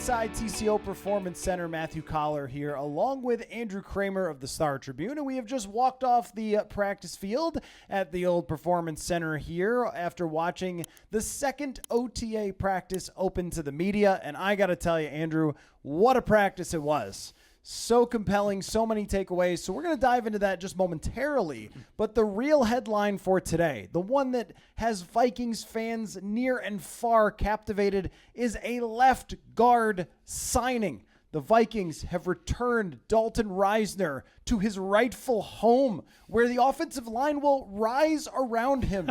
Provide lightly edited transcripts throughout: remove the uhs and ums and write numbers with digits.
inside TCO Performance Center. Matthew Coller here, along with Andrew Krammer of the Star Tribune, and we have just walked off the practice field at the old Performance Center here after watching the second OTA practice open to the media, and I got to tell you, Andrew, what a practice it was. So compelling, so many takeaways. So we're going to dive into that just momentarily. But the real headline for today, the one that has Vikings fans near and far captivated, is a left guard signing. The Vikings have returned Dalton Risner to his rightful home, where the offensive line will rise around him.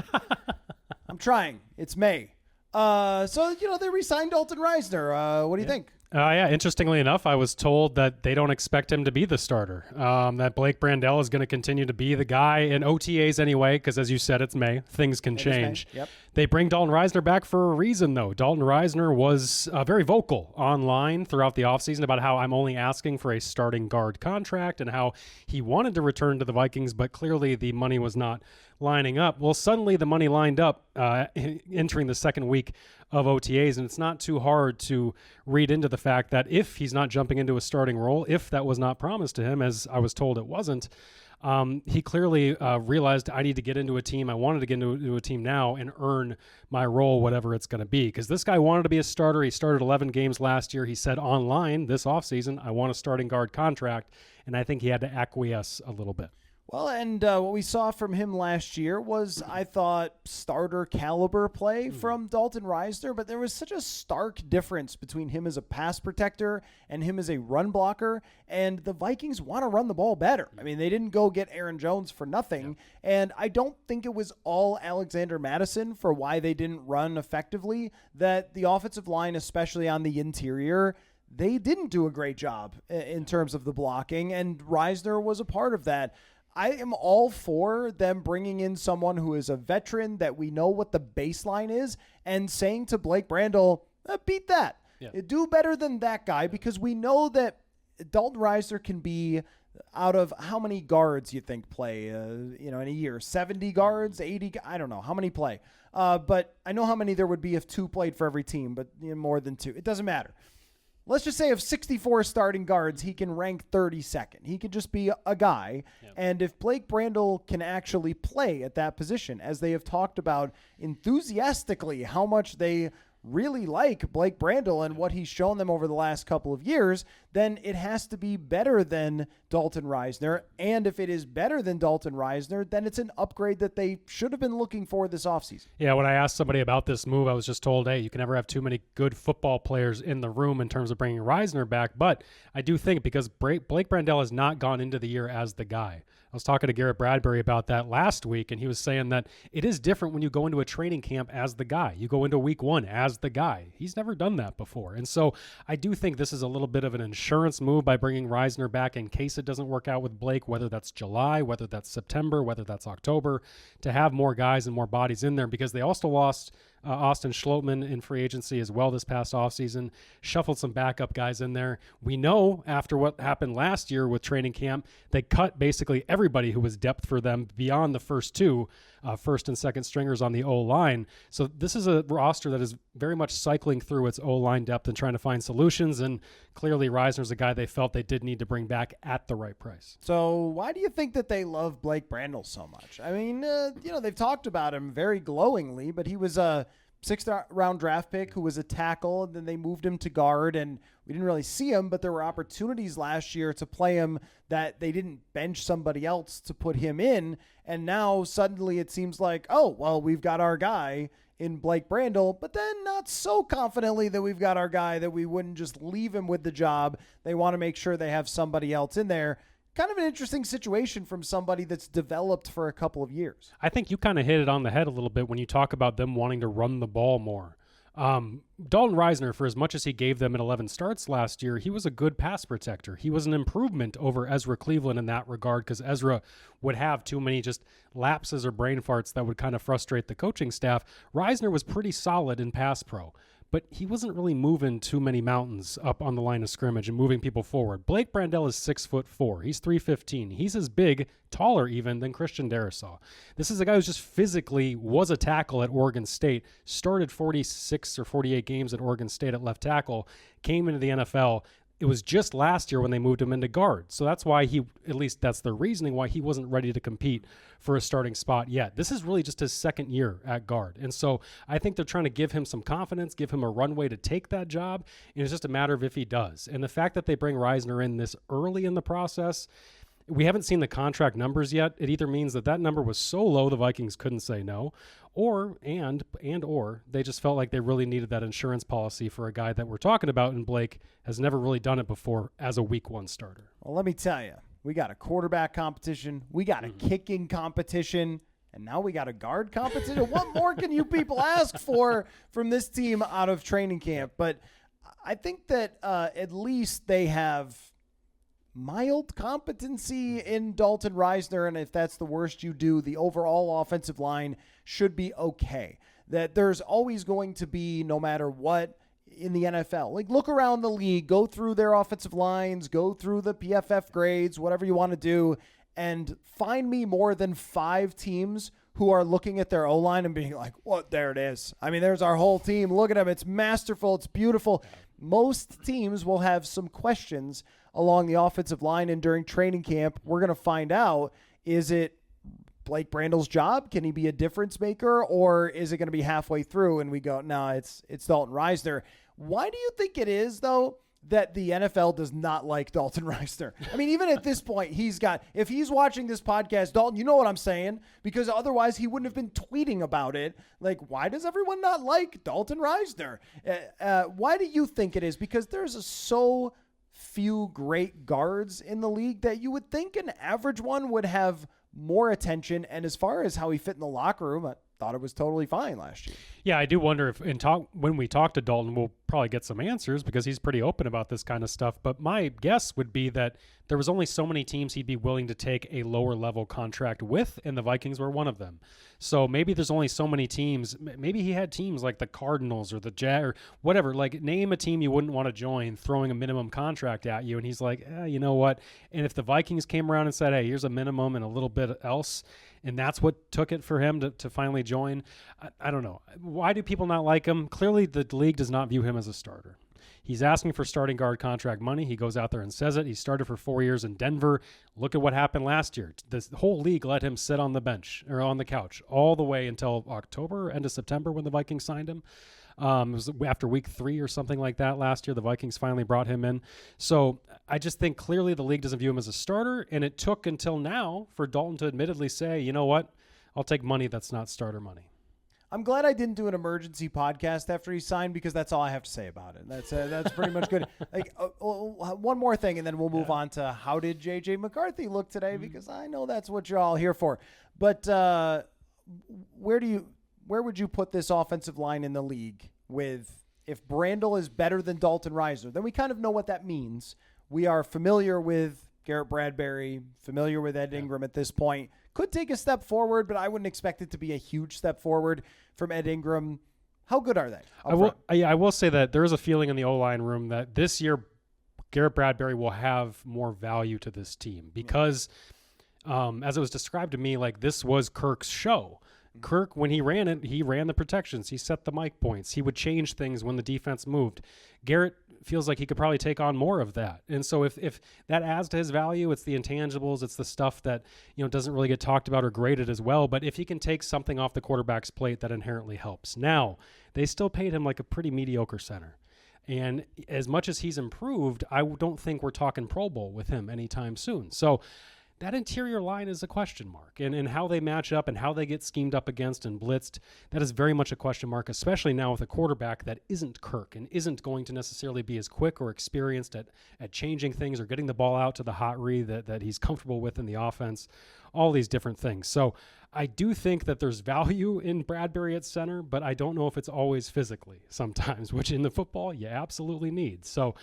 I'm trying. It's May. So they re-signed Dalton Risner. What do you think? Yeah, interestingly enough, I was told that they don't expect him to be the starter, that Blake Brandel is going to continue to be the guy in OTAs anyway, because as you said, it's May. Things can change. Yep. They bring Dalton Risner back for a reason, though. Dalton Risner was very vocal online throughout the offseason about how I'm only asking for a starting guard contract and how he wanted to return to the Vikings, but clearly the money was not lining up. Well, suddenly the money lined up entering the second week of OTAs, and it's not too hard to read into the fact that if he's not jumping into a starting role, if that was not promised to him, as I was told it wasn't, he clearly realized I need to get into a team. I wanted to get into a team now and earn my role, whatever it's going to be. Because this guy wanted to be a starter. He started 11 games last year. He said online this offseason, I want a starting guard contract. And I think he had to acquiesce a little bit. Well, and what we saw from him last year was, I thought, starter caliber play from Dalton Risner, but there was such a stark difference between him as a pass protector and him as a run blocker, and the Vikings want to run the ball better. I mean, they didn't go get Aaron Jones for nothing, and I don't think it was all Alexander Mattison for why they didn't run effectively, that the offensive line, especially on the interior, they didn't do a great job in terms of the blocking, and Risner was a part of that. I am all for them bringing in someone who is a veteran that we know what the baseline is and saying to Blake Brandel, beat that. Yeah. Do better than that guy, because we know that Dalton Risner can be out of how many guards you think play in a year? 70 guards, 80? I don't know. How many play? But I know how many there would be if 2 played for every team, but more than 2. It doesn't matter. Let's just say of 64 starting guards, he can rank 32nd. He could just be a guy. Yep. And if Blake Brandel can actually play at that position, as they have talked about enthusiastically how much they really like Blake Brandel and what he's shown them over the last couple of years, then it has to be better than Dalton Risner. And if it is better than Dalton Risner, then it's an upgrade that they should have been looking for this offseason. Yeah, when I asked somebody about this move, I was just told, hey, you can never have too many good football players in the room in terms of bringing Risner back. But I do think because Blake Brandel has not gone into the year as the guy. I was talking to Garrett Bradbury about that last week, and he was saying that it is different when you go into a training camp as the guy. You go into week 1 as the guy. He's never done that before. And so I do think this is a little bit of an insurance move by bringing Risner back in case it doesn't work out with Blake, whether that's July, whether that's September, whether that's October, to have more guys and more bodies in there, because they also lost Austin Schlottman in free agency as well this past offseason, shuffled some backup guys in there. We know after what happened last year with training camp, they cut basically everybody who was depth for them beyond the first 2, first and second stringers on the O-line. So this is a roster that is very much cycling through its O-line depth and trying to find solutions, and clearly Risner's a guy they felt they did need to bring back at the right price. So why do you think that they love Blake Brandel so much? I mean, they've talked about him very glowingly, but he was a 6th round draft pick who was a tackle, and then they moved him to guard, and we didn't really see him, but there were opportunities last year to play him that they didn't bench somebody else to put him in, and now suddenly it seems like, oh, well, we've got our guy in Blake Brandel, but then not so confidently that we've got our guy that we wouldn't just leave him with the job. They want to make sure they have somebody else in there. Kind of an interesting situation from somebody that's developed for a couple of years. I think you kind of hit it on the head a little bit when you talk about them wanting to run the ball more. Dalton Risner, for as much as he gave them in 11 starts last year, he was a good pass protector. He was an improvement over Ezra Cleveland in that regard, because Ezra would have too many just lapses or brain farts that would kind of frustrate the coaching staff. Risner was pretty solid in pass pro. but he wasn't really moving too many mountains up on the line of scrimmage and moving people forward. Blake Brandel is 6'4". He's 315. He's as big, taller even, than Christian Darrisaw. This is a guy who's just physically was a tackle at Oregon State, started 46 or 48 games at Oregon State at left tackle, came into the NFL. It was just last year when they moved him into guard. So that's why at least that's the reasoning why he wasn't ready to compete for a starting spot yet. This is really just his second year at guard. And so I think they're trying to give him some confidence, give him a runway to take that job. And it's just a matter of if he does. And the fact that they bring Risner in this early in the process, we haven't seen the contract numbers yet. It either means that number was so low the Vikings couldn't say no, or they just felt like they really needed that insurance policy for a guy that we're talking about, and Blake has never really done it before as a week one starter. Well, let me tell you, we got a quarterback competition, we got a kicking competition, and now we got a guard competition. What more can you people ask for from this team out of training camp? But I think that at least they have mild competency in Dalton Risner, and if that's the worst you do, the overall offensive line should be okay. That there's always going to be, no matter what, in the NFL. Like, look around the league, go through their offensive lines, go through the PFF grades, whatever you want to do, and find me more than 5 teams who are looking at their O-line and being like, well, there it is. I mean, there's our whole team. Look at them. It's masterful. It's beautiful. Most teams will have some questions along the offensive line, and during training camp, we're going to find out, is it Blake Brandel's job? Can he be a difference maker, or is it going to be halfway through and we go, no, it's Dalton Risner? Why do you think it is, though, that the NFL does not like Dalton Risner? I mean, even at this point, if he's watching this podcast, Dalton, you know what I'm saying? Because otherwise he wouldn't have been tweeting about it. Like, why does everyone not like Dalton Risner? Why do you think it is? Because there's so few great guards in the league that you would think an average one would have more attention. And as far as how he fit in the locker room, I thought it was totally fine last year. Yeah, I do wonder if when we talk to Dalton, we'll probably get some answers because he's pretty open about this kind of stuff. But my guess would be that there was only so many teams he'd be willing to take a lower level contract with, and the Vikings were one of them. So maybe there's only so many teams. Maybe he had teams like the Cardinals or the Jags or whatever. Like, name a team you wouldn't want to join throwing a minimum contract at you. And he's like, you know what? And if the Vikings came around and said, hey, here's a minimum and a little bit else, and that's what took it for him to finally join, I don't know. Why do people not like him? Clearly, the league does not view him as a starter. He's asking for starting guard contract money. He goes out there and says it. He started for 4 years in Denver. Look at what happened last year. The whole league let him sit on the bench or on the couch all the way until October, end of September, when the Vikings signed him. It was after week 3 or something like that last year. The Vikings finally brought him in. So I just think clearly the league doesn't view him as a starter, and it took until now for Dalton to admittedly say, you know what, I'll take money that's not starter money. I'm glad I didn't do an emergency podcast after he signed, because that's all I have to say about it. That's pretty much good. Like, one more thing, and then we'll move on to how did J.J. McCarthy look today, because I know that's what you're all here for. But where would you put this offensive line in the league with, if Brandel is better than Dalton Risner? Then we kind of know what that means. We are familiar with Garrett Bradbury, familiar with Ed Ingram at this point. Could take a step forward, but I wouldn't expect it to be a huge step forward from Ed Ingram. How good are they? I will say that there is a feeling in the O-line room that this year Garrett Bradbury will have more value to this team because, as it was described to me, like, this was Kirk's show. Kirk, when he ran it, he ran the protections. He set the mic points. He would change things when the defense moved. Garrett feels like he could probably take on more of that. And so if that adds to his value, it's the intangibles, it's the stuff that, doesn't really get talked about or graded as well. But if he can take something off the quarterback's plate, that inherently helps. Now, they still paid him like a pretty mediocre center. And as much as he's improved, I don't think we're talking Pro Bowl with him anytime soon. So that interior line is a question mark, and how they match up and how they get schemed up against and blitzed, that is very much a question mark, especially now with a quarterback that isn't Kirk and isn't going to necessarily be as quick or experienced at changing things or getting the ball out to the hot read that he's comfortable with in the offense, all these different things. So I do think that there's value in Bradbury at center, but I don't know if it's always physically sometimes, which in the football you absolutely need. So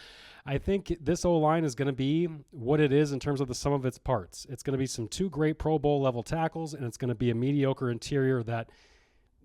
I think this O-line is going to be what it is in terms of the sum of its parts. It's going to be some 2 great Pro Bowl level tackles, and it's going to be a mediocre interior that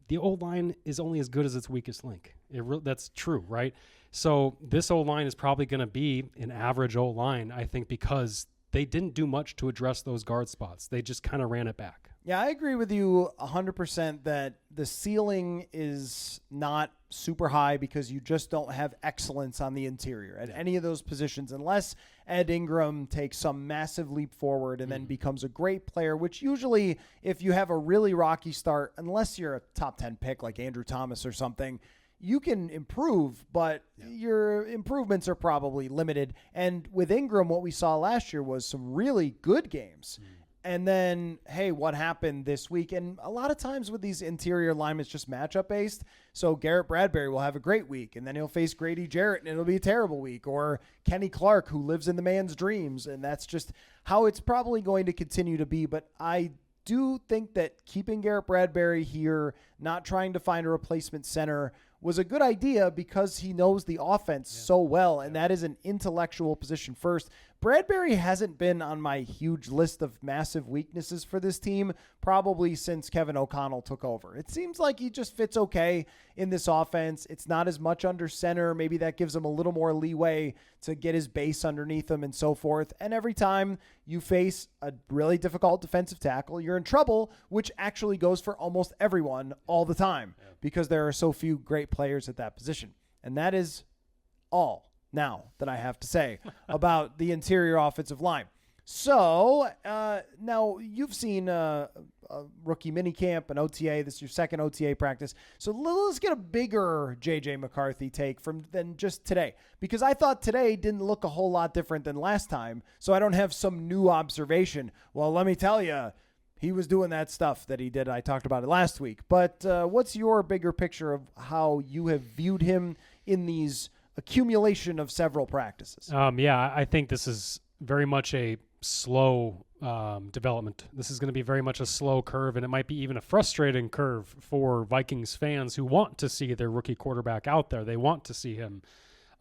the O-line is only as good as its weakest link. That's true, right? So this O-line is probably going to be an average O-line, I think, because they didn't do much to address those guard spots. They just kind of ran it back. Yeah, I agree with you 100% that the ceiling is not super high because you just don't have excellence on the interior at any of those positions unless Ed Ingram takes some massive leap forward and then becomes a great player, which usually if you have a really rocky start, unless you're a top 10 pick like Andrew Thomas or something, you can improve, but your improvements are probably limited. And with Ingram, what we saw last year was some really good games. And then, hey, what happened this week? And a lot of times with these interior linemen, it's just matchup based. So Garrett Bradbury will have a great week, and then he'll face Grady Jarrett, and it'll be a terrible week. Or Kenny Clark, who lives in the man's dreams, and that's just how it's probably going to continue to be. But I do think that keeping Garrett Bradbury here, not trying to find a replacement center, was a good idea because he knows the offense so well, and that is an intellectual position first. Bradbury hasn't been on my huge list of massive weaknesses for this team probably since Kevin O'Connell took over. It seems like he just fits okay in this offense. It's not as much under center. Maybe that gives him a little more leeway to get his base underneath him and so forth. And every time you face a really difficult defensive tackle, you're in trouble, which actually goes for almost everyone all the time because there are so few great players at that position. And that is all now that I have to say about the interior offensive line. So now you've seen a rookie minicamp, an OTA. This is your second OTA practice. So let's get a bigger J.J. McCarthy take than just today, because I thought today didn't look a whole lot different than last time. So I don't have some new observation. Well, let me tell you, he was doing that stuff that he did. I talked about it last week. But what's your bigger picture of how you have viewed him in these accumulation of several practices? I think this is very much a slow development. This is going to be very much a slow curve, and it might be even a frustrating curve for Vikings fans who want to see their rookie quarterback out there. They want to see him.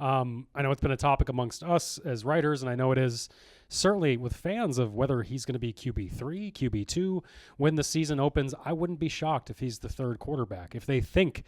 I know it's been a topic amongst us as writers, and I know it is certainly with fans of whether he's going to be QB3, QB2. When the season opens, I wouldn't be shocked if he's the third quarterback. If they think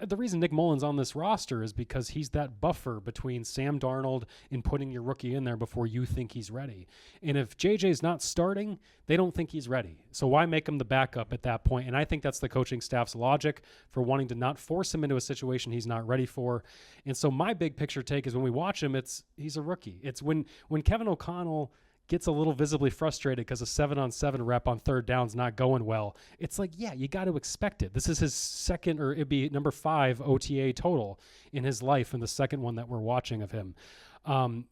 the reason Nick Mullins on this roster is because he's that buffer between Sam Darnold and putting your rookie in there before you think he's ready. And if JJ's not starting, they don't think he's ready. So why make him the backup at that point? And I think that's the coaching staff's logic for wanting to not force him into a situation he's not ready for. And so my big picture take is when we watch him, he's a rookie. It's when Kevin O'Connell gets a little visibly frustrated because a 7-on-7 rep on third down's not going well. It's like, yeah, you got to expect it. This is his second, or it'd be number 5 OTA total in his life, and the second one that we're watching of him.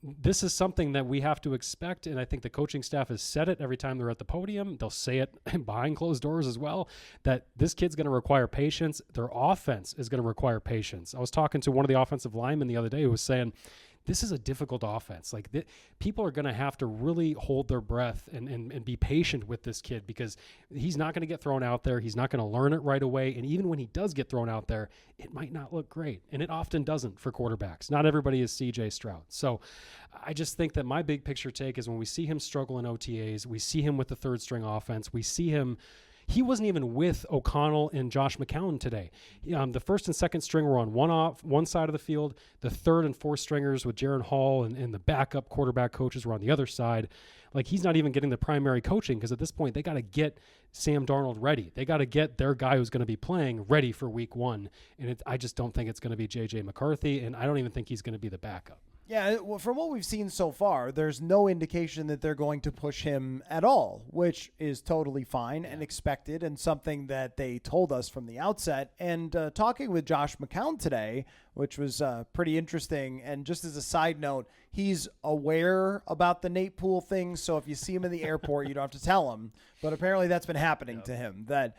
This is something that we have to expect, and I think the coaching staff has said it every time they're at the podium. They'll say it behind closed doors as well, that this kid's going to require patience. Their offense is going to require patience. I was talking to one of the offensive linemen the other day who was saying, this is a difficult offense. Like people are going to have to really hold their breath and be patient with this kid because he's not going to get thrown out there. He's not going to learn it right away. And even when he does get thrown out there, it might not look great. And it often doesn't for quarterbacks. Not everybody is CJ Stroud. So I just think that my big picture take is when we see him struggle in OTAs, we see him with the third string offense, we see him. He wasn't even with O'Connell and Josh McCown today. The first and second string were on one side of the field. The third and fourth stringers with Jaron Hall and the backup quarterback coaches were on the other side. Like, he's not even getting the primary coaching because at this point they got to get Sam Darnold ready. They got to get their guy who's going to be playing ready for week 1. And I just don't think it's going to be J.J. McCarthy, and I don't even think he's going to be the backup. Yeah, well, from what we've seen so far, there's no indication that they're going to push him at all, which is totally fine and expected and something that they told us from the outset. And talking with Josh McCown today, which was pretty interesting, and just as a side note, he's aware about the Nate Poole thing, so if you see him in the airport, you don't have to tell him. But apparently that's been happening to him, that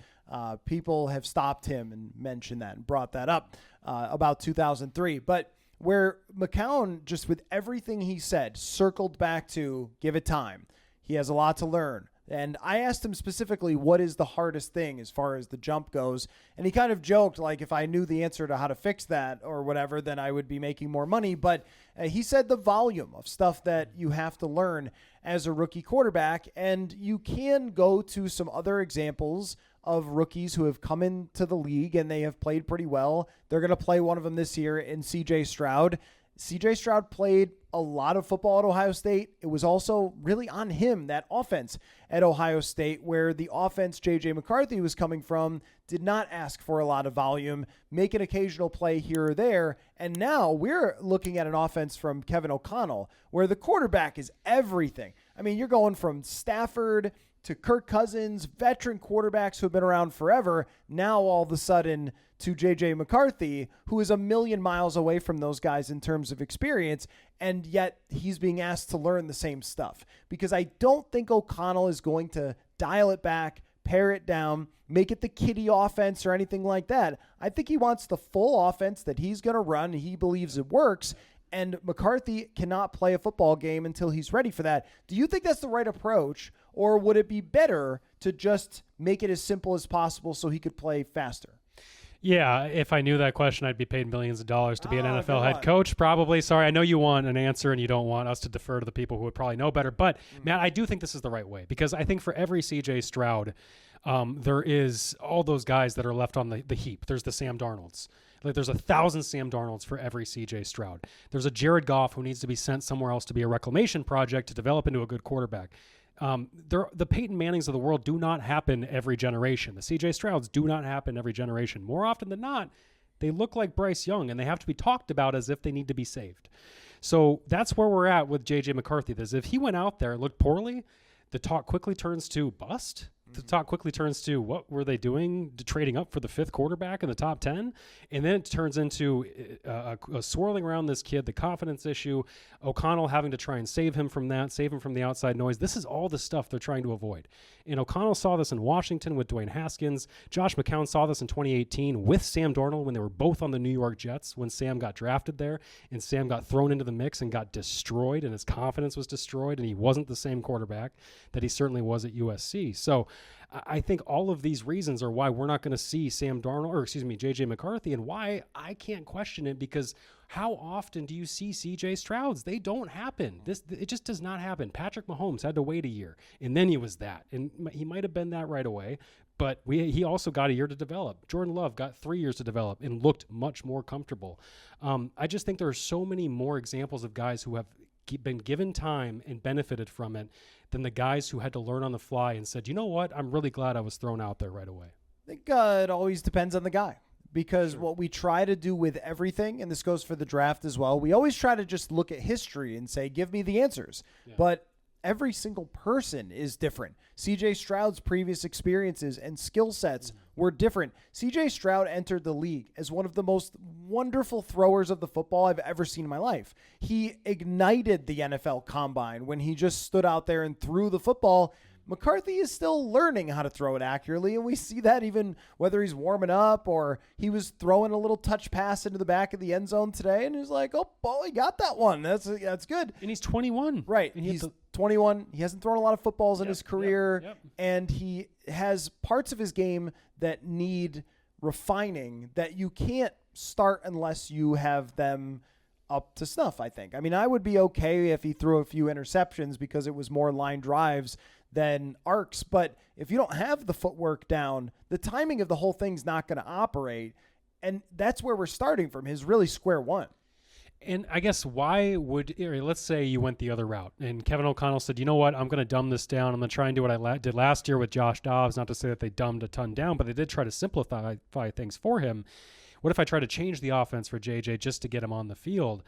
people have stopped him and mentioned that and brought that up about 2003. But where McCown, just with everything he said, circled back to give it time. He has a lot to learn. And I asked him specifically, what is the hardest thing as far as the jump goes? And he kind of joked, like, if I knew the answer to how to fix that or whatever, then I would be making more money. But he said the volume of stuff that you have to learn as a rookie quarterback. And you can go to some other examples of rookies who have come into the league and they have played pretty well. They're going to play one of them this year in C.J. Stroud. C.J. Stroud played a lot of football at Ohio State. It was also really on him, that offense at Ohio State, where the offense J.J. McCarthy was coming from did not ask for a lot of volume, make an occasional play here or there. And now we're looking at an offense from Kevin O'Connell where the quarterback is everything. I mean, you're going from Stafford to Kirk Cousins, veteran quarterbacks who have been around forever, now all of a sudden to J.J. McCarthy, who is a million miles away from those guys in terms of experience, and yet he's being asked to learn the same stuff. Because I don't think O'Connell is going to dial it back, pare it down, make it the kiddie offense or anything like that. I think he wants the full offense that he's going to run. He believes it works, and McCarthy cannot play a football game until he's ready for that. Do you think that's the right approach, or would it be better to just make it as simple as possible so he could play faster? Yeah, if I knew that question, I'd be paid millions of dollars to be an NFL head coach, probably. Sorry, I know you want an answer and you don't want us to defer to the people who would probably know better. But, Matt, I do think this is the right way because I think for every C.J. Stroud, there is all those guys that are left on the heap. There's the Sam Darnolds. Like there's 1,000 Sam Darnolds for every C.J. Stroud. There's a Jared Goff who needs to be sent somewhere else to be a reclamation project to develop into a good quarterback. The Peyton Mannings of the world do not happen every generation. The C.J. Strouds do not happen every generation. More often than not, they look like Bryce Young, and they have to be talked about as if they need to be saved. So that's where we're at with J.J. McCarthy. Is if he went out there and looked poorly, the talk quickly turns to bust. The talk quickly turns to what were they doing, trading up for the 5th quarterback in the top 10? And then it turns into a swirling around this kid, the confidence issue, O'Connell having to try and save him from that, save him from the outside noise. This is all the stuff they're trying to avoid. And O'Connell saw this in Washington with Dwayne Haskins. Josh McCown saw this in 2018 with Sam Darnold when they were both on the New York Jets when Sam got drafted there and Sam got thrown into the mix and got destroyed and his confidence was destroyed and he wasn't the same quarterback that he certainly was at USC. So I think all of these reasons are why we're not going to see J.J. McCarthy and why I can't question it because how often do you see C.J. Strouds? They don't happen. It just does not happen. Patrick Mahomes had to wait a year, and then he was that. And he might have been that right away, but he also got a year to develop. Jordan Love got 3 years to develop and looked much more comfortable. I just think there are so many more examples of guys who have been given time and benefited from it than the guys who had to learn on the fly and said, you know what, I'm really glad I was thrown out there right away. I think it always depends on the guy because what we try to do with everything, and this goes for the draft as well, we always try to just look at history and say, give me the answers. Yeah. But every single person is different. C.J. Stroud's previous experiences and skill sets were different. C.J. Stroud entered the league as one of the most wonderful throwers of the football I've ever seen in my life. He ignited the NFL Combine when he just stood out there and threw the football. McCarthy is still learning how to throw it accurately, and we see that even whether he's warming up or he was throwing a little touch pass into the back of the end zone today, and he's like, oh, he got that one. That's good. And he's 21. Right. And he's 21. He hasn't thrown a lot of footballs in his career, and he has parts of his game that need refining that you can't start unless you have them up to snuff, I think. I mean, I would be okay if he threw a few interceptions because it was more line drives than arcs, but if you don't have the footwork down, the timing of the whole thing's not going to operate, and that's where we're starting from, his really square one. And I guess let's say you went the other route and Kevin O'Connell said, you know what, I'm going to dumb this down. I'm going to try and do what I did last year with Josh Dobbs. Not to say that they dumbed a ton down, but they did try to simplify things for him. What if I try to change the offense for JJ just to get him on the field?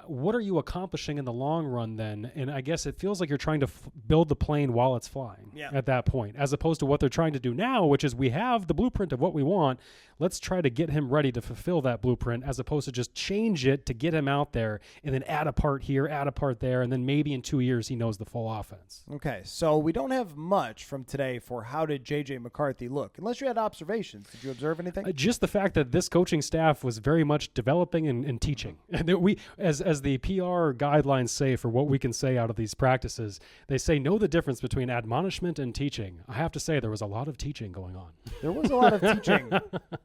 What are you accomplishing in the long run then? And I guess it feels like you're trying to build the plane while it's flying at that point, as opposed to what they're trying to do now, which is we have the blueprint of what we want. Let's try to get him ready to fulfill that blueprint as opposed to just change it to get him out there and then add a part here, add a part there, and then maybe in 2 years he knows the full offense. Okay, so we don't have much from today for how did J.J. McCarthy look, unless you had observations. Did you observe anything? Just the fact that this coaching staff was very much developing and teaching. And we, as the PR guidelines say for what we can say out of these practices, they say know the difference between admonishment and teaching. I have to say there was a lot of teaching going on. There was a lot of teaching.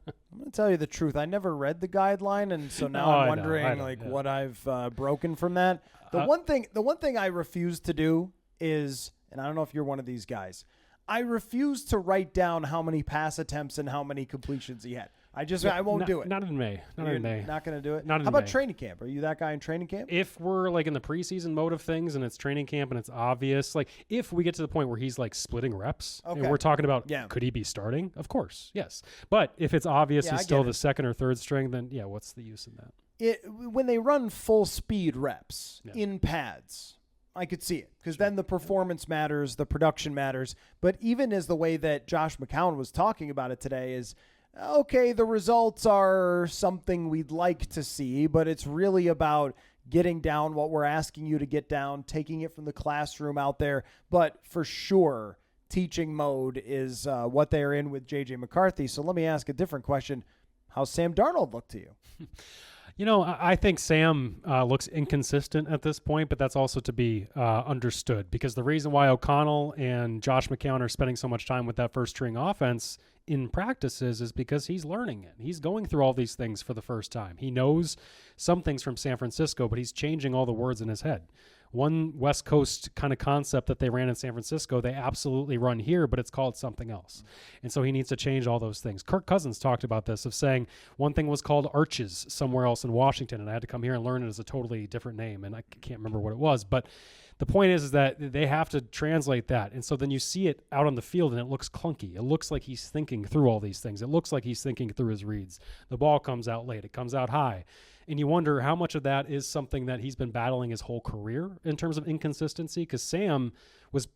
I'm going to tell you the truth. I never read the guideline, and so now I'm wondering what I've broken from that. The one thing I refuse to do is, and I don't know if you're one of these guys, I refuse to write down how many pass attempts and how many completions he had. I won't do it. Not in May. Not in May. Not going to do it? Not in How about May. training camp? Are you that guy in training camp? If we're like in the preseason mode of things and it's training camp and it's obvious, like if we get to the point where he's like splitting reps and we're talking about could he be starting? Of course, yes. But if it's obvious he's still the second or third string, then what's the use in that? When they run full speed reps in pads, I could see it because then the performance matters, the production matters. But even as the way that Josh McCown was talking about it today is, okay, the results are something we'd like to see, but it's really about getting down what we're asking you to get down, taking it from the classroom out there. But for sure, teaching mode is what they're in with J.J. McCarthy. So let me ask a different question. How's Sam Darnold look to you? I think Sam looks inconsistent at this point, but that's also to be understood because the reason why O'Connell and Josh McCown are spending so much time with that first string offense in practices is because he's learning it. He's going through all these things for the first time. He knows some things from San Francisco, but he's changing all the words in his head. One West Coast kind of concept that they ran in San Francisco, they absolutely run here, but it's called something else. And so he needs to change all those things. Kirk Cousins talked about this, of saying one thing was called arches somewhere else in Washington, and I had to come here and learn it as a totally different name, and I can't remember what it was. But the point is that they have to translate that. And so then you see it out on the field, and it looks clunky. It looks like he's thinking through all these things. It looks like he's thinking through his reads. The ball comes out late. It comes out high. And you wonder how much of that is something that he's been battling his whole career in terms of inconsistency, because Sam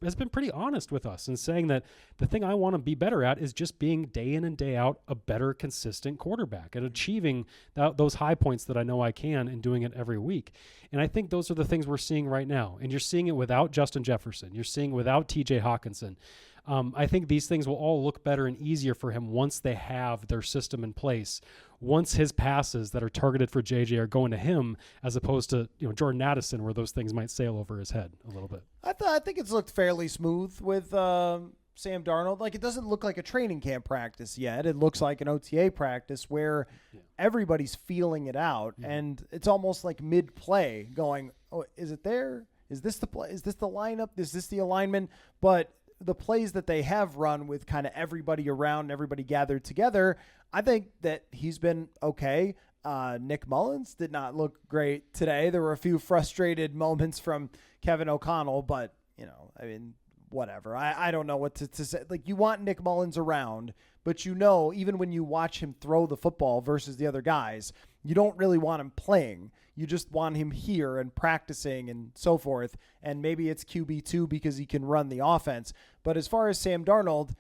has been pretty honest with us and saying that the thing I want to be better at is just being day in and day out a better, consistent quarterback and achieving those high points that I know I can and doing it every week. And I think those are the things we're seeing right now. And you're seeing it without Justin Jefferson. You're seeing it without TJ Hawkinson. I think these things will all look better and easier for him once they have their system in place. Once his passes that are targeted for JJ are going to him, as opposed to Jordan Addison, where those things might sail over his head a little bit. I think it's looked fairly smooth with Sam Darnold. Like, it doesn't look like a training camp practice yet. It looks like an OTA practice where everybody's feeling it out, and it's almost like mid-play, going, "Oh, is it there? Is this the play? Is this the lineup? Is this the alignment?" But the plays that they have run with kind of everybody around, everybody gathered together, I think that he's been okay. Nick Mullins did not look great today. There were a few frustrated moments from Kevin O'Connell, but, whatever. I don't know what to say. Like, you want Nick Mullins around, but even when you watch him throw the football versus the other guys, you don't really want him playing. You just want him here and practicing and so forth. And maybe it's QB2 because he can run the offense. But as far as Sam Darnold,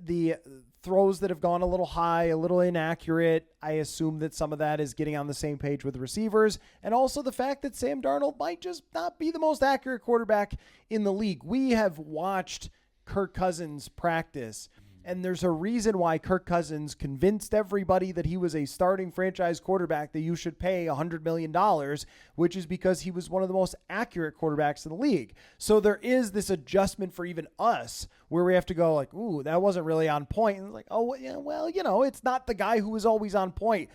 the throws that have gone a little high, a little inaccurate, I assume that some of that is getting on the same page with receivers. And also the fact that Sam Darnold might just not be the most accurate quarterback in the league. We have watched Kirk Cousins practice, and there's a reason why Kirk Cousins convinced everybody that he was a starting franchise quarterback that you should pay $100 million, which is because he was one of the most accurate quarterbacks in the league. So there is this adjustment for even us where we have to go like, ooh, that wasn't really on point. And it's like, oh, yeah, well, it's not the guy who is always on point.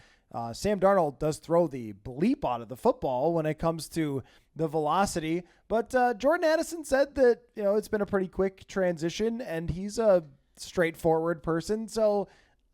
Sam Darnold does throw the bleep out of the football when it comes to the velocity. But Jordan Addison said that, it's been a pretty quick transition, and he's a straightforward person. So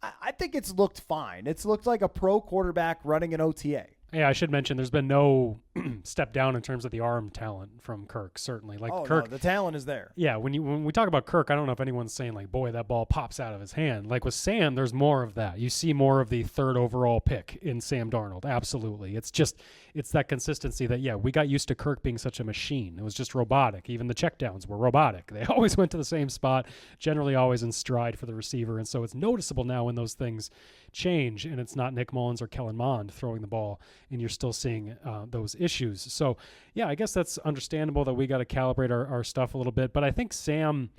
I think it's looked fine. It's looked like a pro quarterback running an OTA. Yeah, I should mention there's been no step down in terms of the arm talent from Kirk, certainly. Like Kirk, no, the talent is there. Yeah, when we talk about Kirk, I don't know if anyone's saying like, boy, that ball pops out of his hand. Like with Sam, there's more of that. You see more of the third overall pick in Sam Darnold. Absolutely. It's that consistency that, we got used to Kirk being such a machine. It was just robotic. Even the checkdowns were robotic. They always went to the same spot, generally always in stride for the receiver. And so it's noticeable now when those things change and it's not Nick Mullins or Kellen Mond throwing the ball and you're still seeing those issues. So, I guess that's understandable that we got to calibrate our stuff a little bit. But I think Sam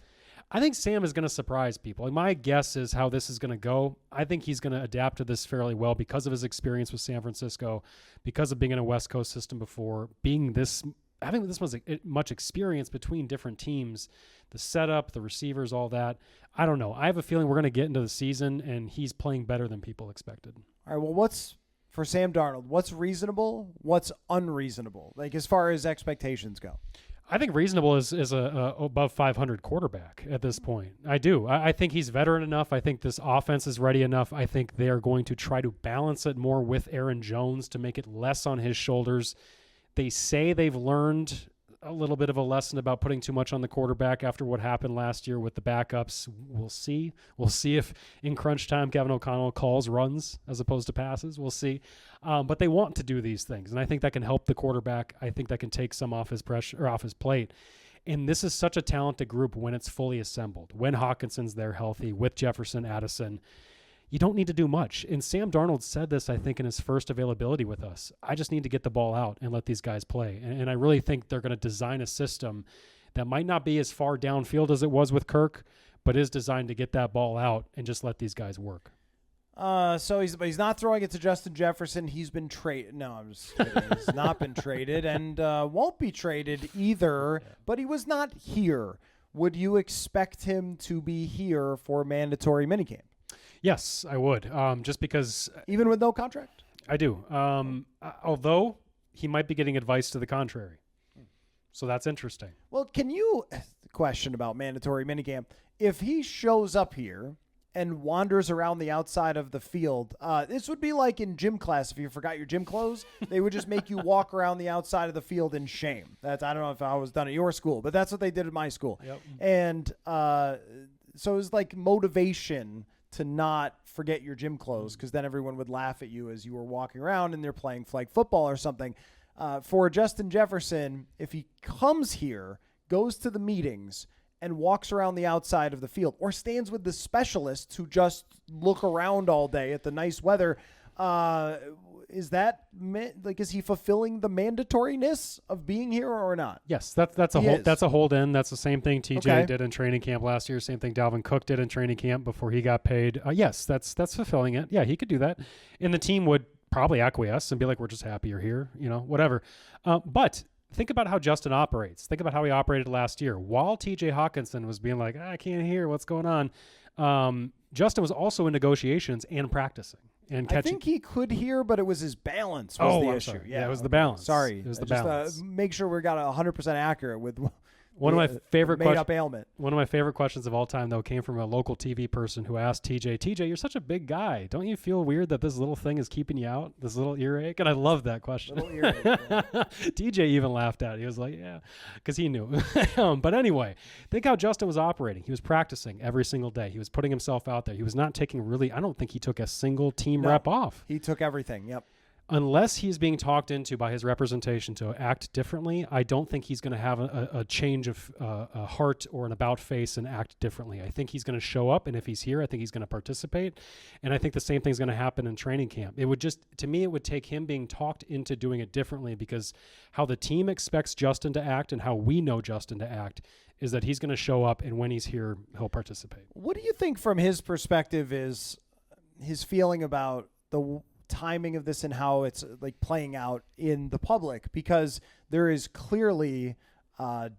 is going to surprise people. Like, my guess is how this is going to go. I think he's going to adapt to this fairly well because of his experience with San Francisco, because of being in a West Coast system before, having this much experience between different teams, the setup, the receivers, all that. I don't know. I have a feeling we're going to get into the season and he's playing better than people expected. All right, well, for Sam Darnold, what's reasonable? What's unreasonable? Like, as far as expectations go? I think reasonable is a above 500 quarterback at this point. I do. I think he's veteran enough. I think this offense is ready enough. I think they are going to try to balance it more with Aaron Jones to make it less on his shoulders. They say they've learned a little bit of a lesson about putting too much on the quarterback after what happened last year with the backups. We'll see. We'll see if in crunch time Kevin O'Connell calls runs as opposed to passes. We'll see. But they want to do these things, and I think that can help the quarterback. I think that can take some off his pressure or off his plate. And this is such a talented group when it's fully assembled. When Hawkinson's there healthy with Jefferson, Addison, you don't need to do much. And Sam Darnold said this, I think, in his first availability with us. I just need to get the ball out and let these guys play. And I really think they're going to design a system that might not be as far downfield as it was with Kirk, but is designed to get that ball out and just let these guys work. So he's not throwing it to Justin Jefferson. He's been traded. No, I'm just kidding. He's not been traded and won't be traded either, but he was not here. Would you expect him to be here for mandatory minicamp? Yes, I would. Just because... Even with no contract? I do. Although he might be getting advice to the contrary. So that's interesting. Well, can you... Question about mandatory minicamp. If he shows up here and wanders around the outside of the field, this would be like in gym class. If you forgot your gym clothes, they would just make you walk around the outside of the field in shame. I don't know if I was done at your school, but that's what they did at my school. Yep. And so it was like motivation to not forget your gym clothes, because then everyone would laugh at you as you were walking around and they're playing flag football or something. For Justin Jefferson, if he comes here, goes to the meetings, and walks around the outside of the field, or stands with the specialists who just look around all day at the nice weather, is he fulfilling the mandatoriness of being here or not? Yes, that's a hold in. That's the same thing TJ did in training camp last year. Same thing Dalvin Cook did in training camp before he got paid. Yes, that's fulfilling it. Yeah, he could do that, and the team would probably acquiesce and be like, "We're just happy you're here," whatever. But think about how Justin operates. Think about how he operated last year. While TJ Hawkinson was being like, "I can't hear what's going on," Justin was also in negotiations and practicing. And I think he could hear, but it was his balance was the issue. Yeah, it was the balance. Sorry. It was the balance. Make sure we got 100% accurate with one of my favorite made-up ailment. One of my favorite questions of all time, though, came from a local TV person who asked TJ, you're such a big guy. Don't you feel weird that this little thing is keeping you out, this little earache? And I love that question. Little earache, yeah. TJ even laughed at it. He was like, yeah, because he knew. But anyway, think how Justin was operating. He was practicing every single day. He was putting himself out there. He was not taking I don't think he took a single team rep off. He took everything, yep. Unless he's being talked into by his representation to act differently, I don't think he's going to have a change of a heart or an about face and act differently. I think he's going to show up, and if he's here, I think he's going to participate. And I think the same thing's going to happen in training camp. It would take him being talked into doing it differently, because how the team expects Justin to act and how we know Justin to act is that he's going to show up, and when he's here, he'll participate. What do you think from his perspective is his feeling about the timing of this and how it's like playing out in the public? Because there is clearly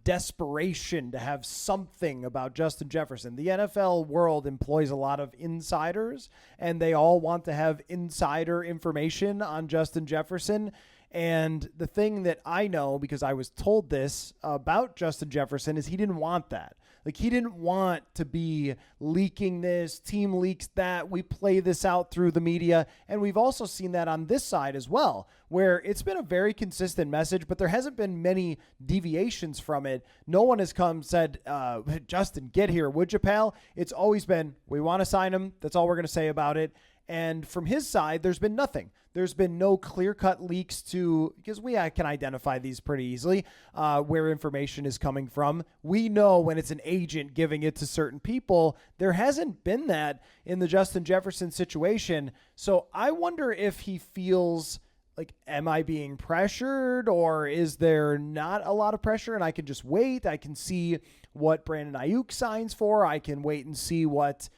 desperation to have something about Justin Jefferson. The NFL world employs a lot of insiders, and they all want to have insider information on Justin Jefferson. And the thing that I know, because I was told this about Justin Jefferson, is he didn't want that. Like, he didn't want to be leaking this, team leaks that, we play this out through the media. And we've also seen that on this side as well, where it's been a very consistent message, but there hasn't been many deviations from it. No one has come said, Justin, get here, would you, pal? It's always been, we want to sign him. That's all we're going to say about it. And from his side, there's been nothing. There's been no clear-cut leaks because we can identify these pretty easily, where information is coming from. We know when it's an agent giving it to certain people. There hasn't been that in the Justin Jefferson situation. So I wonder if he feels like, am I being pressured, or is there not a lot of pressure and I can just wait? I can see what Brandon Ayuk signs for. I can wait and see what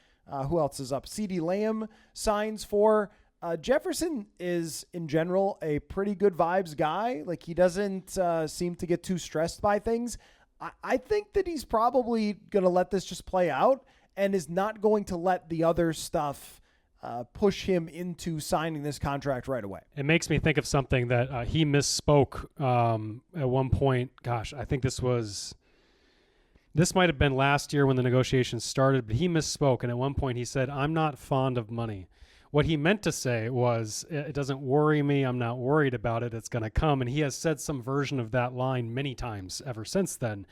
who else is up? CeeDee Lamb signs for. Jefferson is, in general, a pretty good vibes guy. Like, he doesn't seem to get too stressed by things. I think that he's probably going to let this just play out and is not going to let the other stuff push him into signing this contract right away. It makes me think of something that he misspoke at one point. Gosh, I think this might have been last year when the negotiations started, but he misspoke. And at one point he said, "I'm not fond of money." What he meant to say was, "It doesn't worry me. I'm not worried about it. It's going to come." And he has said some version of that line many times ever since then.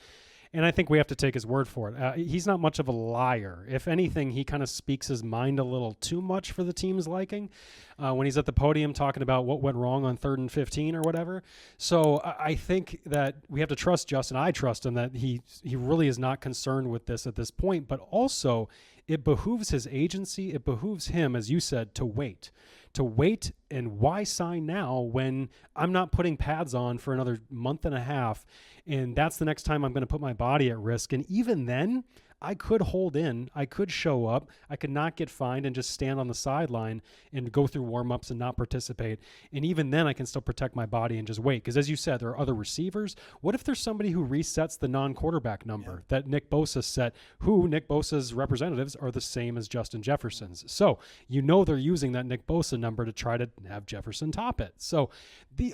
And I think we have to take his word for it. He's not much of a liar. If anything, he kind of speaks his mind a little too much for the team's liking when he's at the podium talking about what went wrong on 3rd and 15 or whatever. So I think that we have to trust Justin. I trust him that he really is not concerned with this at this point. But also, it behooves his agency, it behooves him, as you said, to wait. And why sign now when I'm not putting pads on for another month and a half, and that's the next time I'm going to put my body at risk. And even then, I could hold in, I could show up, I could not get fined and just stand on the sideline and go through warm-ups and not participate. And even then, I can still protect my body and just wait. Because as you said, there are other receivers. What if there's somebody who resets the non-quarterback number that Nick Bosa set, who Nick Bosa's representatives are the same as Justin Jefferson's? So they're using that Nick Bosa number to try to have Jefferson top it. So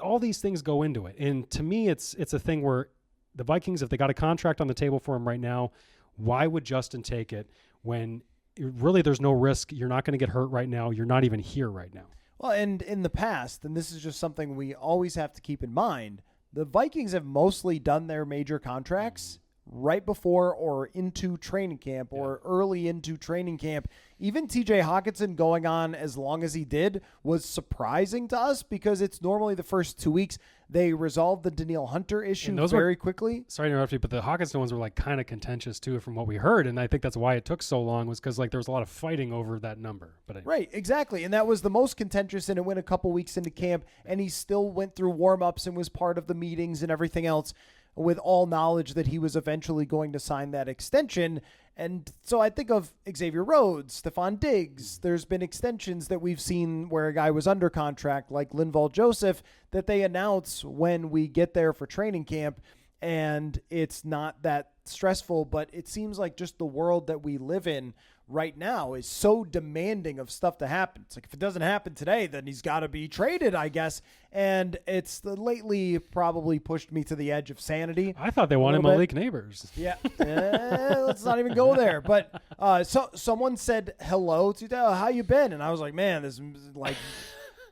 all these things go into it. And to me, it's a thing where the Vikings, if they got a contract on the table for him right now, why would Justin take it when really there's no risk? You're not going to get hurt right now. You're not even here right now. Well, and in the past, and this is just something we always have to keep in mind, the Vikings have mostly done their major contracts right before or into training camp or early into training camp. Even TJ Hockenson going on as long as he did was surprising to us because it's normally the first 2 weeks. They resolved the Danielle Hunter issue very quickly. Sorry to interrupt you, but the Hockenson ones were like kind of contentious too from what we heard. And I think that's why it took so long was because like there was a lot of fighting over that number. But Right, exactly. And that was the most contentious, and it went a couple weeks into camp, and he still went through warm-ups and was part of the meetings and everything else, with all knowledge that he was eventually going to sign that extension. And so I think of Xavier Rhodes, Stephon Diggs. There's been extensions that we've seen where a guy was under contract, like Linval Joseph, that they announce when we get there for training camp, and it's not that stressful. But it seems like just the world that we live in right now is so demanding of stuff to happen. It's like if it doesn't happen today, then he's got to be traded, I guess. And it's lately probably pushed me to the edge of sanity. I thought they wanted Malik Neighbors. Yeah, let's not even go there. But so someone said hello to how you been, and I was like, man, this is like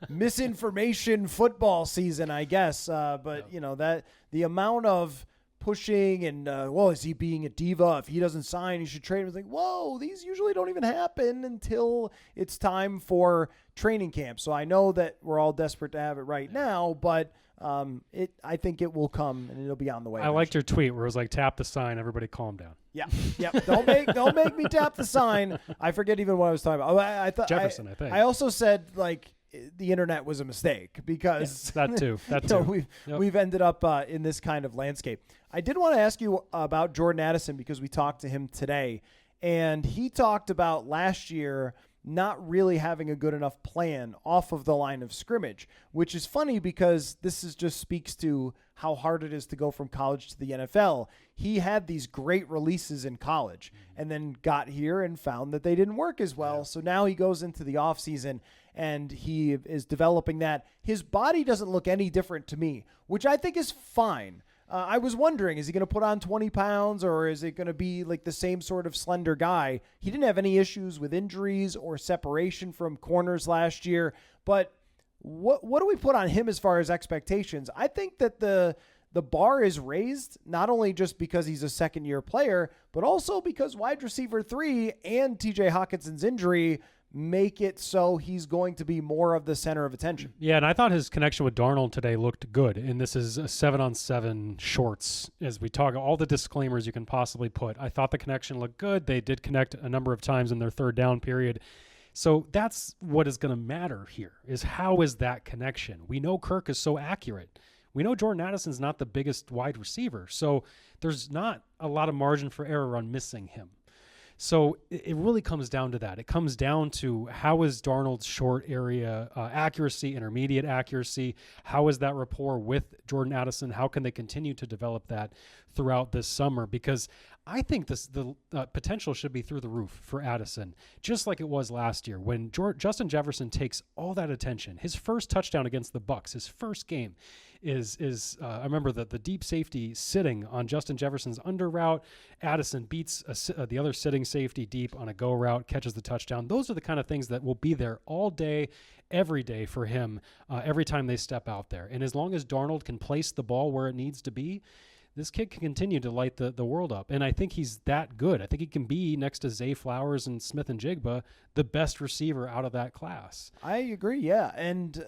misinformation football season, I guess. But that the amount of pushing and, is he being a diva? If he doesn't sign, he should trade him. It's like, whoa, these usually don't even happen until it's time for training camp. So I know that we're all desperate to have it right now, but I think it will come and it'll be on the way. I liked your tweet where it was like, tap the sign, everybody calm down. Yeah. Don't make me tap the sign. I forget even what I was talking about. I thought Jefferson, I think. I also said like the internet was a mistake because that too. We've ended up in this kind of landscape. I did want to ask you about Jordan Addison because we talked to him today, and he talked about last year not really having a good enough plan off of the line of scrimmage, which is funny because just speaks to how hard it is to go from college to the NFL. He had these great releases in college and then got here and found that they didn't work as well. Yeah. So now he goes into the offseason and he is developing that. His body doesn't look any different to me, which I think is fine. I was wondering, is he going to put on 20 pounds or is it going to be like the same sort of slender guy? He didn't have any issues with injuries or separation from corners last year, but what do we put on him as far as expectations? I think that the bar is raised, not only just because he's a second-year player, but also because wide receiver 3 and TJ Hawkinson's injury make it so he's going to be more of the center of attention. Yeah, and I thought his connection with Darnold today looked good, and this is a 7-on-7 shorts. As we talk, all the disclaimers you can possibly put. I thought the connection looked good. They did connect a number of times in their third down period. So that's what is going to matter here, is how is that connection? We know Kirk is so accurate. We know Jordan Addison's not the biggest wide receiver, so there's not a lot of margin for error on missing him. So it really comes down to that. It comes down to how is Darnold's short area accuracy, intermediate accuracy, how is that rapport with Jordan Addison? How can they continue to develop that throughout this summer, because I think the potential should be through the roof for Addison, just like it was last year when Justin Jefferson takes all that attention. His first touchdown against the Bucs, his first game, is I remember the deep safety sitting on Justin Jefferson's under route. Addison beats the other sitting safety deep on a go route, catches the touchdown. Those are the kind of things that will be there all day, every day for him, every time they step out there. And as long as Darnold can place the ball where it needs to be, this kid can continue to light the world up. And I think he's that good. I think he can be, next to Zay Flowers and Smith and Jigba, the best receiver out of that class. I agree, yeah. And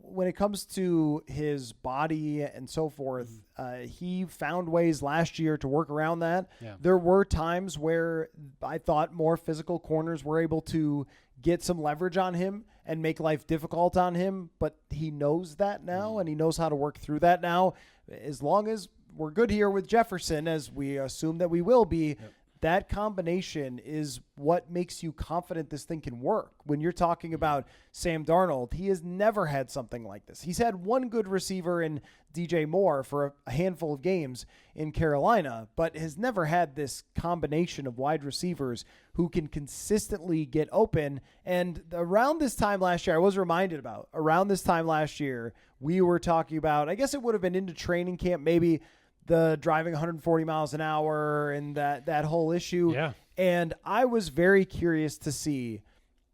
when it comes to his body and so forth, he found ways last year to work around that. Yeah. There were times where I thought more physical corners were able to get some leverage on him and make life difficult on him, but he knows that now, and he knows how to work through that now. As long as we're good here with Jefferson, as we assume that we will be, that combination is what makes you confident this thing can work. When you're talking about Sam Darnold, he has never had something like this. He's had one good receiver in DJ Moore for a handful of games in Carolina, but has never had this combination of wide receivers who can consistently get open. And around this time last year, I was reminded about, around this time last year, we were talking about, I guess it would have been into training camp, maybe the driving 140 miles an hour and that whole issue. Yeah. And I was very curious to see,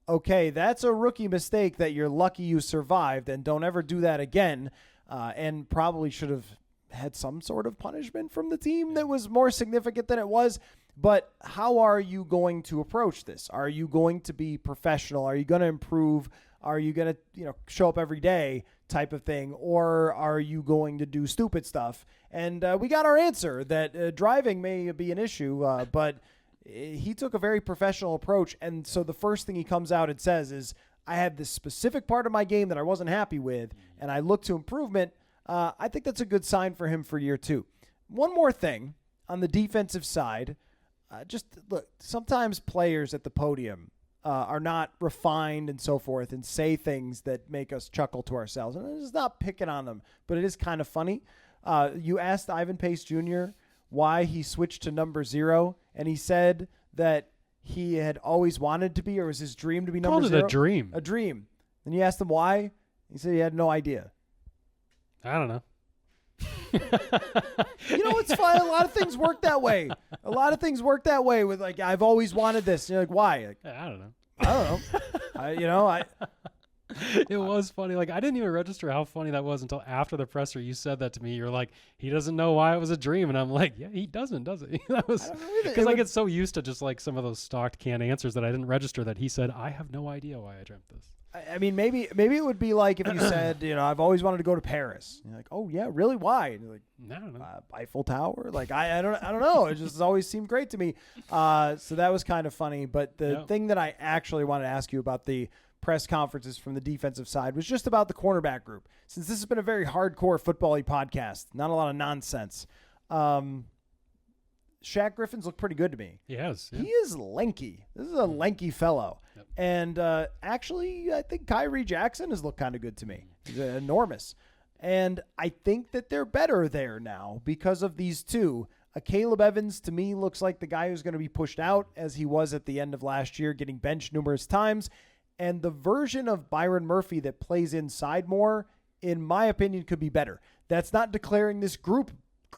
okay, that's a rookie mistake that you're lucky you survived, and don't ever do that again. And probably should have had some sort of punishment from the team that was more significant than it was. But how are you going to approach this? Are you going to be professional? Are you going to improve? Are you going to, show up every day type of thing? Or are you going to do stupid stuff? And we got our answer that driving may be an issue, but he took a very professional approach. And so the first thing he comes out and says is, I had this specific part of my game that I wasn't happy with, and I look to improvement. I think that's a good sign for him for year two. One more thing on the defensive side. Just look, sometimes players at the podium are not refined and so forth and say things that make us chuckle to ourselves. And it's not picking on them, but it is kind of funny. You asked Ivan Pace Jr. why he switched to number 0, and he said that he had always wanted to be, or was his dream to be number 0? Called it a dream. A dream. And you asked him why. He said he had no idea. I don't know. It's fine. A lot of things work that way. A lot of things work that way with, like, I've always wanted this. And you're like, why? Like, I don't know. I don't know. It was funny. Like, I didn't even register how funny that was until after the presser. You said that to me. You're like, he doesn't know why it was a dream. And I'm like, yeah, he doesn't, does he? That was because I get so used to just like some of those stocked canned answers that I didn't register that he said, I have no idea why I dreamt this. I mean, maybe it would be like if you said, I've always wanted to go to Paris. And you're like, oh yeah, really? Why? And you're like, I don't know. Eiffel Tower. Like I don't know. It just always seemed great to me. So that was kind of funny. But the thing that I actually wanted to ask you about the press conferences from the defensive side was just about the cornerback group. Since this has been a very hardcore football-y podcast, not a lot of nonsense. Shaq Griffin's looked pretty good to me. He has. Yeah. He is lanky. This is a lanky fellow. Yep. And actually, I think Kyrie Jackson has looked kind of good to me. He's enormous. And I think that they're better there now because of these two. Caleb Evans, to me, looks like the guy who's going to be pushed out, as he was at the end of last year, getting benched numerous times. And the version of Byron Murphy that plays inside more, in my opinion, could be better. That's not declaring this group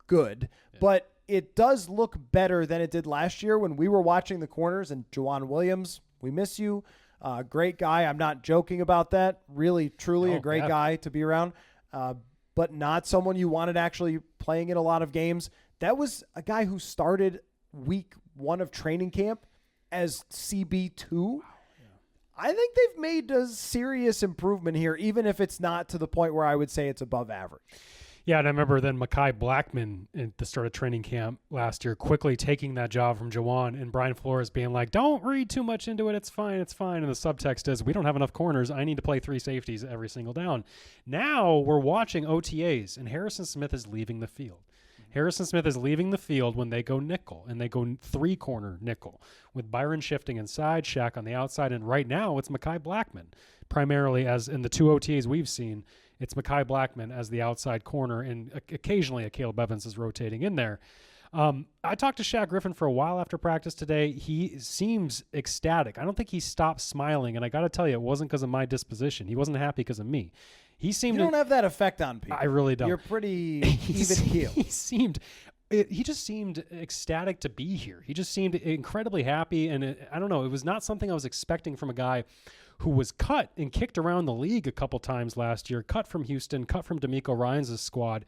good, but it does look better than it did last year when we were watching the corners. And Juwan Williams, we miss you. Great guy. I'm not joking about that. Really, truly a great guy to be around, but not someone you wanted actually playing in a lot of games. That was a guy who started week 1 of training camp as CB2. I think they've made a serious improvement here, even if it's not to the point where I would say it's above average. Yeah, and I remember then Mekhi Blackman at the start of training camp last year quickly taking that job from Juwan, and Brian Flores being like, don't read too much into it. It's fine. It's fine. And the subtext is, we don't have enough corners. I need to play 3 safeties every single down. Now we're watching OTAs, and Harrison Smith is leaving the field. Harrison Smith is leaving the field when they go nickel, and they go 3-corner nickel with Byron shifting inside, Shaq on the outside, and right now it's Mekhi Blackman, primarily as in the 2 OTAs we've seen. It's Mekhi Blackman as the outside corner, and occasionally a Caleb Evans is rotating in there. I talked to Shaq Griffin for a while after practice today. He seems ecstatic. I don't think he stopped smiling, and I got to tell you, it wasn't because of my disposition. He wasn't happy because of me. He seemed You don't have that effect on people. I really don't. You're pretty even keeled. He just seemed ecstatic to be here. He just seemed incredibly happy, and I don't know. It was not something I was expecting from a guy who was cut and kicked around the league a couple times last year, cut from Houston, cut from D'Amico Ryans' squad.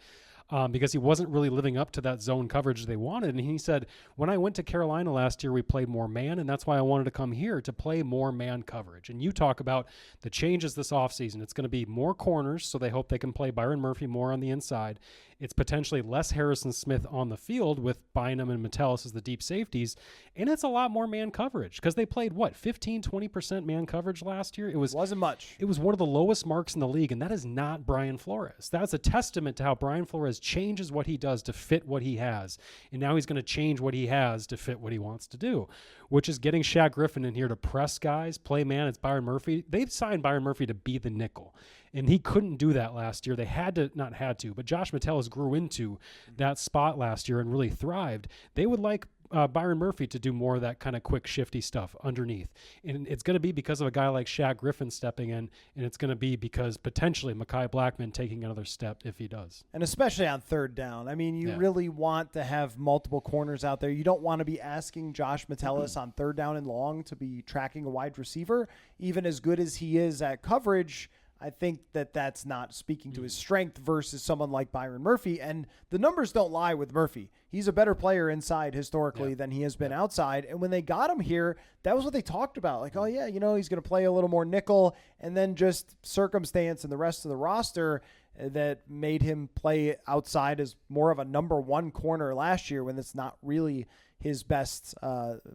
Because he wasn't really living up to that zone coverage they wanted. And he said, when I went to Carolina last year, we played more man, and that's why I wanted to come here to play more man coverage. And you talk about the changes this offseason. It's going to be more corners, so they hope they can play Byron Murphy more on the inside. It's potentially less Harrison Smith on the field with Bynum and Metellus as the deep safeties. And it's a lot more man coverage because they played, 15-20% man coverage last year? It wasn't much. It was one of the lowest marks in the league, and that is not Brian Flores. That's a testament to how Brian Flores changes what he does to fit what he has. And now he's going to change what he has to fit what he wants to do, which is getting Shaq Griffin in here to press guys, play man. It's Byron Murphy. They've signed Byron Murphy to be the nickel, and he couldn't do that last year. They not had to, but Josh Metellus grew into that spot last year and really thrived. They would like Byron Murphy to do more of that kind of quick, shifty stuff underneath. And it's going to be because of a guy like Shaq Griffin stepping in, and it's going to be because potentially Mekhi Blackman taking another step if he does. And especially on third down. I mean, you really want to have multiple corners out there. You don't want to be asking Josh Metellus on third down and long to be tracking a wide receiver. Even as good as he is at coverage, I think that's not speaking to his strength versus someone like Byron Murphy. And the numbers don't lie with Murphy. He's a better player inside historically than he has been outside. And when they got him here, that was what they talked about. Like, oh, yeah, he's going to play a little more nickel, and then just circumstance and the rest of the roster that made him play outside as more of a number one corner last year when it's not really his best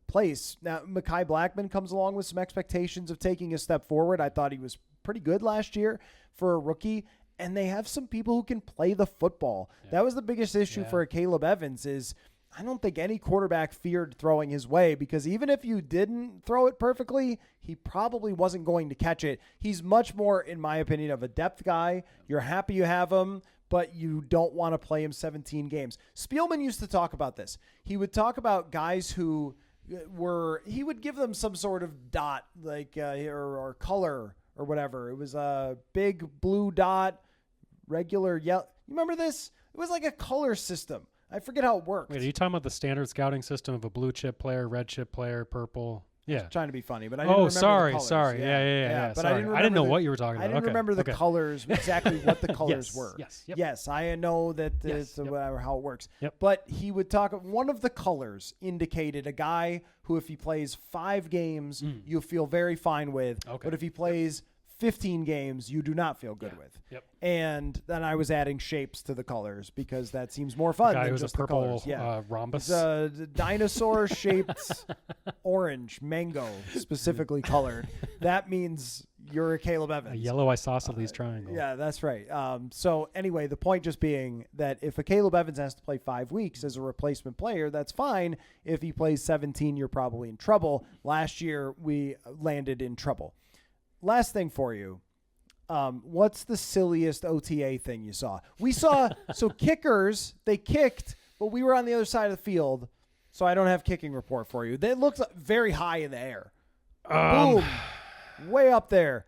place. Now, Mekhi Blackman comes along with some expectations of taking a step forward. I thought he was pretty good last year for a rookie, and they have some people who can play the football. Yeah. That was the biggest issue for Caleb Evans is I don't think any quarterback feared throwing his way because even if you didn't throw it perfectly, he probably wasn't going to catch it. He's much more, in my opinion, of a depth guy. You're happy you have him, but you don't want to play him 17 games. Spielman used to talk about this. He would talk about guys who he would give them some sort of dot like or color or whatever. It was a big blue dot, regular yellow. You remember this? It was like a color system. I forget how it worked. Wait, are you talking about the standard scouting system of a blue chip player, red chip player, purple? Yeah. I was trying to be funny, but I didn't remember the colors. Sorry. Yeah. But sorry. I didn't know what you were talking about. I didn't remember the colors, exactly what the colors were. Yes. Yep. Yes, I know that it's whatever how it works. Yep. But he would talk. One of the colors indicated a guy who, if he plays 5 games, you'll feel very fine with. Okay. But if he plays 15 games, you do not feel good with. Yep. And then I was adding shapes to the colors because that seems more fun than just a purple the colors. rhombus. It's a dinosaur-shaped orange mango, specifically colored. That means you're a Caleb Evans. A yellow isosceles triangle. Yeah, that's right. So anyway, the point just being that if a Caleb Evans has to play 5 weeks as a replacement player, that's fine. If he plays 17, you're probably in trouble. Last year, we landed in trouble. Last thing for you. What's the silliest OTA thing you saw? We saw, so kickers, they kicked, but we were on the other side of the field, so I don't have kicking report for you. They looked very high in the air. Boom. Way up there.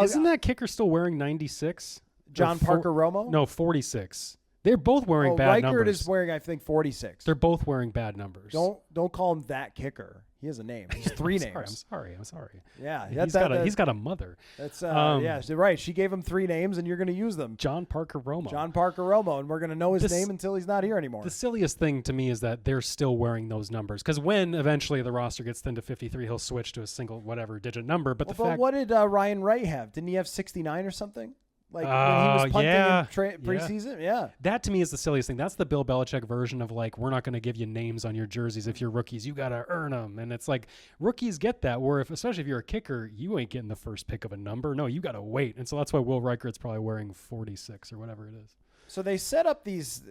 Isn't that kicker still wearing 96? John Parker Romo? No, 46. They're both wearing bad Reichert numbers. Is wearing, I think, 46. They're both wearing bad numbers. Don't call him that kicker. He has a name. He's 3 names. I'm sorry. Yeah, he's got a mother. That's yeah, right. She gave him 3 names, and you're going to use them. John Parker Romo, and we're going to know his name until he's not here anymore. The silliest thing to me is that they're still wearing those numbers because when eventually the roster gets thin to 53, he'll switch to a single whatever digit number. But what did Ryan Wright have? Didn't he have 69 or something? Like when he was punting in preseason? Yeah. That to me is the silliest thing. That's the Bill Belichick version of like, we're not going to give you names on your jerseys if you're rookies. You got to earn them. And it's like rookies get that where especially if you're a kicker, you ain't getting the first pick of a number. No, you got to wait. And so that's why Will Reichert's probably wearing 46 or whatever it is. So they set up these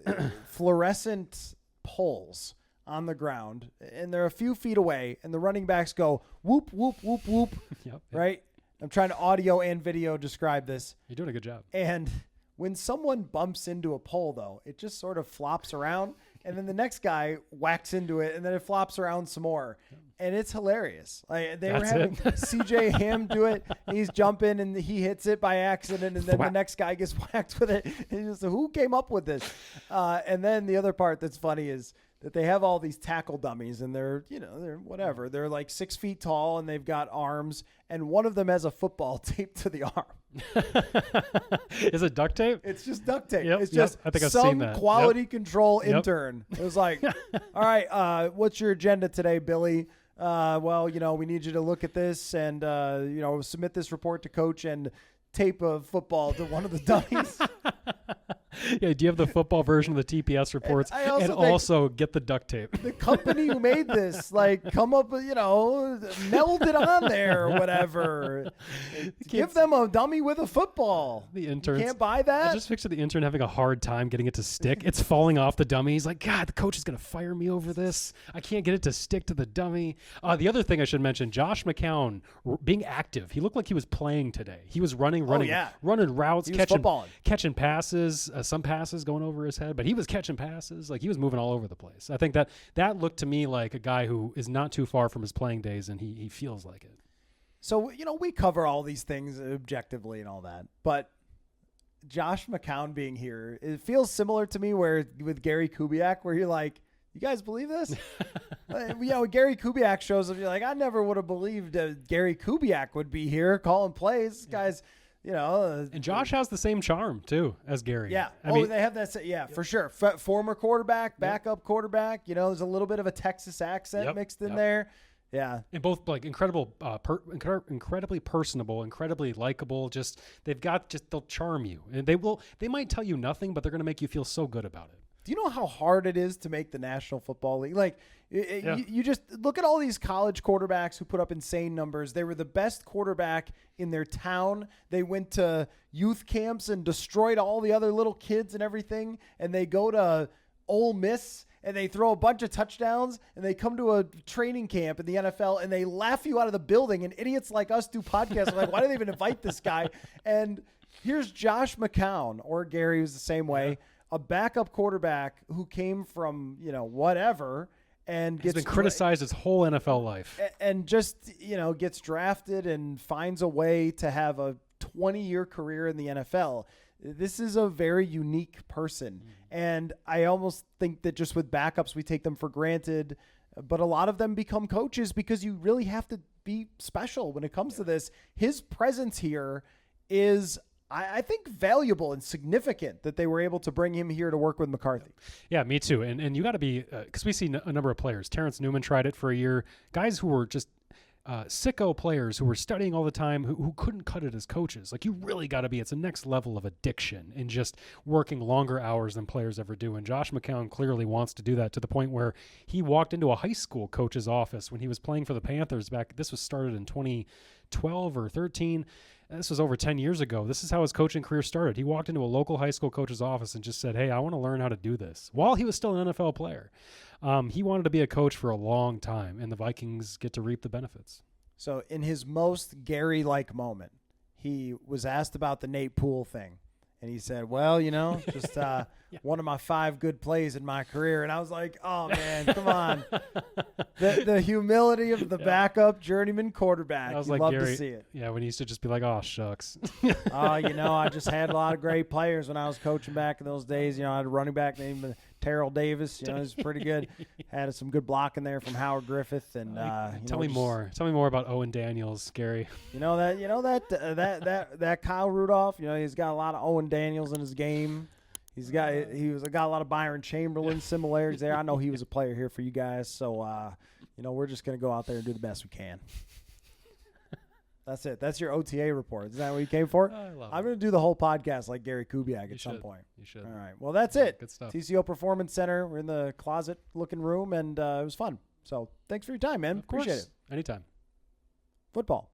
fluorescent poles on the ground and they're a few feet away and the running backs go whoop, whoop, whoop, whoop. Yep. Right? I'm trying to audio and video describe this. You're doing a good job. And when someone bumps into a pole, though, it just sort of flops around. and then the next guy whacks into it, and then it flops around some more. And it's hilarious. Like they were having CJ Ham do it. And he's jumping and he hits it by accident, and then the next guy gets whacked with it. And he's just, who came up with this? And then the other part that's funny is that they have all these tackle dummies, and they're whatever. They're like 6 feet tall, and they've got arms, and one of them has a football taped to the arm. Is it duct tape? It's just duct tape. Yep, it's just I think I've seen that. Quality control intern. It was like, all right, what's your agenda today, Billy? Well, we need you to look at this and, submit this report to coach and tape a football to one of the dummies. Yeah, do you have the football version of the TPS reports and also get the duct tape? The company who made this, come up with, meld it on there or whatever. Give them a dummy with a football. The interns. You can't buy that? I just picture the intern having a hard time getting it to stick. It's falling off the dummy. He's like, God, the coach is going to fire me over this. I can't get it to stick to the dummy. The other thing I should mention, Josh McCown being active. He looked like he was playing today. He was running routes, catching passes, some passes going over his head, but he was catching passes. Like he was moving all over the place. I think that looked to me like a guy who is not too far from his playing days, and he feels like it. So, we cover all these things objectively and all that, but Josh McCown being here, it feels similar to me with Gary Kubiak, where you're like, you guys believe this? When Gary Kubiak shows up, you're like, I never would have believed Gary Kubiak would be here calling plays. Guys, and Josh has the same charm too as Gary. Yeah. I mean, they have that. Yeah, for sure. Former quarterback, backup quarterback. There's a little bit of a Texas accent mixed in there. Yeah. And both incredible, incredibly personable, incredibly likable. They'll charm you, and they might tell you nothing, but they're going to make you feel so good about it. Do you know how hard it is to make the National Football League? You just look at all these college quarterbacks who put up insane numbers. They were the best quarterback in their town. They went to youth camps and destroyed all the other little kids and everything. And they go to Ole Miss and they throw a bunch of touchdowns, and they come to a training camp in the NFL and they laugh you out of the building. And idiots like us do podcasts. Like, why do they even invite this guy? And here's Josh McCown, or Gary, who's the same way. A backup quarterback who came from, whatever, and has been criticized his whole NFL life. And just, gets drafted and finds a way to have a 20-year career in the NFL. This is a very unique person. And I almost think that just with backups, we take them for granted. But a lot of them become coaches because you really have to be special when it comes to this. His presence here is, I think, valuable and significant that they were able to bring him here to work with McCarthy. Yeah, me too. And you got to be, because we see a number of players. Terrence Newman tried it for a year. Guys who were just sicko players who were studying all the time, who couldn't cut it as coaches. Like, you really got to be, it's a next level of addiction in just working longer hours than players ever do. And Josh McCown clearly wants to do that, to the point where he walked into a high school coach's office when he was playing for the Panthers back. This was started in 2012 or 13. This was over 10 years ago. This is how his coaching career started. He walked into a local high school coach's office and just said, hey, I want to learn how to do this, while he was still an NFL player. He wanted to be a coach for a long time, and the Vikings get to reap the benefits. So in his most Gary-like moment, he was asked about the Nate Poole thing. And he said, well, just one of my 5 good plays in my career. And I was like, oh, man, come on. The humility of the backup journeyman quarterback. I was love Gary, to see it. Yeah, when he used to just be like, oh, shucks. I just had a lot of great players when I was coaching back in those days. I had a running back named Terrell Davis. He was pretty good. Had some good blocking there from Howard Griffith. And tell me more. Tell me more about Owen Daniels, Gary. That Kyle Rudolph. He's got a lot of Owen Daniels in his game. He got a lot of Byron Chamberlain similarities there. I know he was a player here for you guys. So we're just gonna go out there and do the best we can. That's it. That's your OTA report. Is that what you came for? I'm going to do the whole podcast like Gary Kubiak at some point. You should. All right. Well, that's it. Good stuff. TCO Performance Center. We're in the closet-looking room, and it was fun. So thanks for your time, man. Appreciate it. Anytime. Football.